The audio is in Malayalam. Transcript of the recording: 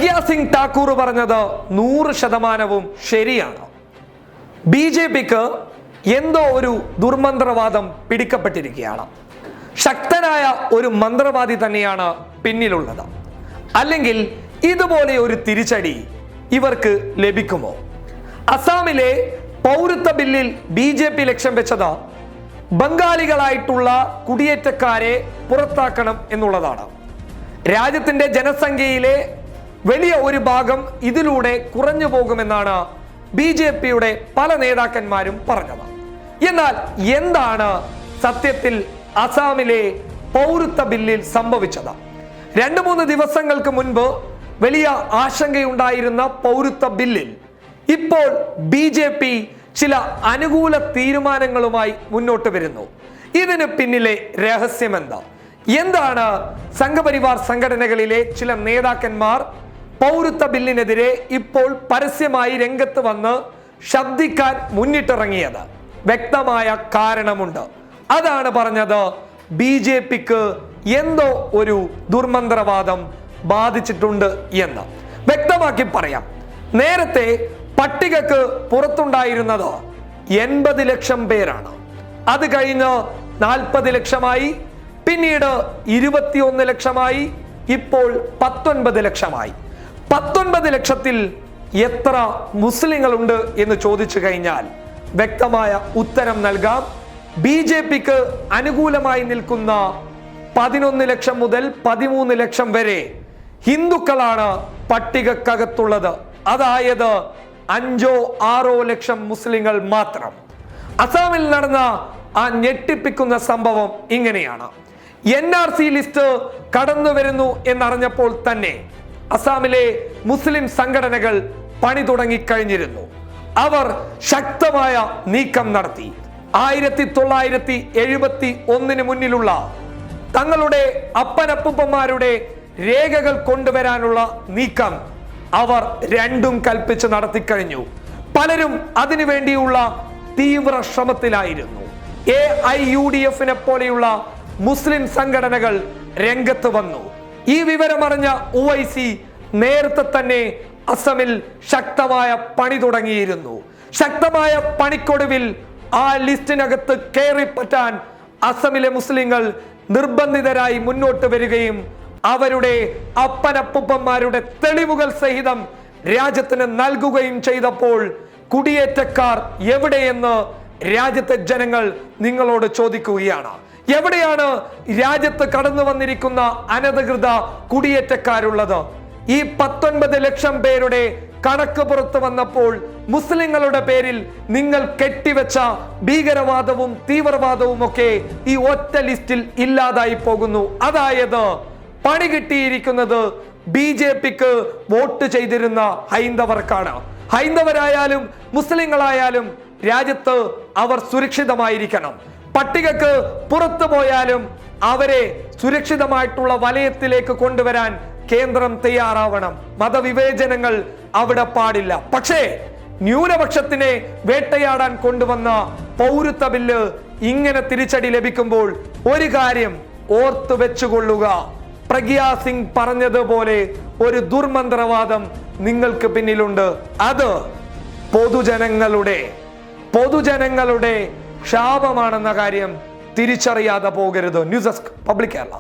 പ്രഗ്യാ സിംഗ് ഠാക്കൂർ പറഞ്ഞത് 100% ശരിയാണ്. BJPക്ക് എന്തോ ഒരു ദുർമന്ത്രവാദം പിടിക്കപ്പെട്ടിരിക്കുകയാണ്. ശക്തനായ ഒരു മന്ത്രവാദി തന്നെയാണ് പിന്നിലുള്ളത്. അല്ലെങ്കിൽ ഇതുപോലെ ഒരു തിരിച്ചടി ഇവർക്ക് ലഭിക്കുമോ? അസാമിലെ പൗരത്വ ബില്ലിൽ BJP ലക്ഷ്യം വെച്ചത് ബംഗാളികളായിട്ടുള്ള കുടിയേറ്റക്കാരെ പുറത്താക്കണം എന്നുള്ളതാണ്. രാജ്യത്തിന്റെ ജനസംഖ്യയിലെ വലിയ ഒരു ഭാഗം ഇതിലൂടെ കുറഞ്ഞു പോകുമെന്നാണ് BJPയുടെ പല നേതാക്കന്മാരും പറഞ്ഞത്. എന്നാൽ എന്താണ് സത്യത്തിൽ അസാമിലെ പൗരത്വ ബില്ലിൽ സംഭവിച്ചത്? 2-3 ദിവസങ്ങൾക്ക് മുൻപ് വലിയ ആശങ്കയുണ്ടായിരുന്ന പൗരത്വ ബില്ലിൽ ഇപ്പോൾ BJP ചില അനുകൂല തീരുമാനങ്ങളുമായി മുന്നോട്ട് വരുന്നു. ഇതിന് പിന്നിലെ രഹസ്യമെന്താ? എന്താണ് സംഘപരിവാർ സംഘടനകളിലെ ചില നേതാക്കന്മാർ പൗരത്വ ബില്ലിനെതിരെ ഇപ്പോൾ പരസ്യമായി രംഗത്ത് വന്ന് ശബ്ദിക്കാൻ മുന്നിട്ടിറങ്ങിയത്? വ്യക്തമായ കാരണമുണ്ട്. അതാണ് പറഞ്ഞത് BJPക്ക് എന്തോ ഒരു ദുർമന്ത്രവാദം ബാധിച്ചിട്ടുണ്ട് എന്ന് വ്യക്തമാക്കി പറയാം. നേരത്തെ പട്ടികക്ക് പുറത്തുണ്ടായിരുന്നത് 80 ലക്ഷം പേരാണ്. അത് കഴിഞ്ഞ് 40 ലക്ഷമായി, പിന്നീട് 21 ലക്ഷമായി, ഇപ്പോൾ 19 ലക്ഷമായി. 19 ലക്ഷത്തിൽ എത്ര മുസ്ലിങ്ങളുണ്ട് എന്ന് ചോദിച്ചു കഴിഞ്ഞാൽ വ്യക്തമായ ഉത്തരം നൽകാം. BJPക്ക് അനുകൂലമായി നിൽക്കുന്ന 11 ലക്ഷം മുതൽ 13 ലക്ഷം വരെ ഹിന്ദുക്കളാണ് പട്ടികക്കകത്തുള്ളത്. അതായത് 5-6 ലക്ഷം മുസ്ലിങ്ങൾ മാത്രം. അസാമിൽ നടന്ന ആ ഞെട്ടിപ്പിക്കുന്ന സംഭവം ഇങ്ങനെയാണ്. NRC ലിസ്റ്റ് കടന്നു വരുന്നു എന്നറിഞ്ഞപ്പോൾ തന്നെ അസാമിലെ മുസ്ലിം സംഘടനകൾ പണി തുടങ്ങിക്കഴിഞ്ഞിരുന്നു. അവർ ശക്തമായ നീക്കം നടത്തി. 1971 മുന്നിലുള്ള തങ്ങളുടെ അപ്പനപ്പൂപ്പന്മാരുടെ രേഖകൾ കൊണ്ടുവരാനുള്ള നീക്കം അവർ രണ്ടും കൽപ്പിച്ച് നടത്തിക്കഴിഞ്ഞു. പലരും അതിനുവേണ്ടിയുള്ള തീവ്ര ശ്രമത്തിലായിരുന്നു. AIUDF പോലെയുള്ള മുസ്ലിം സംഘടനകൾ രംഗത്ത് വന്നു. ഈ വിവരമറിഞ്ഞ OIC നേരത്തെ തന്നെ അസമിൽ ശക്തമായ പണി തുടങ്ങിയിരുന്നു. ശക്തമായ പണിക്കൊടുവിൽ ആ ലിസ്റ്റിനകത്ത് കയറിപ്പറ്റാൻ അസമിലെ മുസ്ലിങ്ങൾ നിർബന്ധിതരായി മുന്നോട്ട് വരികയും അവരുടെ അപ്പനപ്പൂപ്പന്മാരുടെ തെളിവുകൾ സഹിതം രാജ്യത്തിന് നൽകുകയും ചെയ്തപ്പോൾ കുടിയേറ്റക്കാർ എവിടെയെന്ന് രാജ്യത്തെ ജനങ്ങൾ നിങ്ങളോട് ചോദിക്കുകയാണ്. എവിടെയാണ് രാജ്യത്ത് കടന്നു വന്നിരിക്കുന്ന അനധികൃത കുടിയേറ്റക്കാരുള്ളത്? ഈ 19 ലക്ഷം പേരുടെ കണക്ക് പുറത്തു വന്നപ്പോൾ മുസ്ലിങ്ങളുടെ പേരിൽ നിങ്ങൾ കെട്ടിവെച്ച ഭീകരവാദവും തീവ്രവാദവും ഒക്കെ ഈ ഒറ്റ ലിസ്റ്റിൽ ഇല്ലാതായി പോകുന്നു. അതായത് പണി കിട്ടിയിരിക്കുന്നത് BJPക്ക് വോട്ട് ചെയ്തിരുന്ന ഹൈന്ദവർക്കാണ്. ഹൈന്ദവരായാലും മുസ്ലിങ്ങളായാലും രാജ്യത്ത് അവർ സുരക്ഷിതമായിരിക്കണം. പട്ടികക്ക് പുറത്തു പോയാലും അവരെ സുരക്ഷിതമായിട്ടുള്ള വലയത്തിലേക്ക് കൊണ്ടുവരാൻ കേന്ദ്രം തയ്യാറാവണം. മതവിവേചനങ്ങൾ അവിടെ പാടില്ല. പക്ഷേ ന്യൂനപക്ഷത്തിനെ വേട്ടയാടാൻ കൊണ്ടുവന്ന പൗരത്വ ബില്ല് ഇങ്ങനെ തിരിച്ചടി ലഭിക്കുമ്പോൾ ഒരു കാര്യം ഓർത്തു വെച്ചുകൊള്ളുക. പ്രഗ്യാ സിംഗ് പറഞ്ഞതുപോലെ ഒരു ദുർമന്ത്രവാദം നിങ്ങൾക്ക് പിന്നിലുണ്ട്. അത് പൊതുജനങ്ങളുടെ ശാപമാണെന്ന കാര്യം തിരിച്ചറിയാതെ പോകരുത്. News desk public Kerala.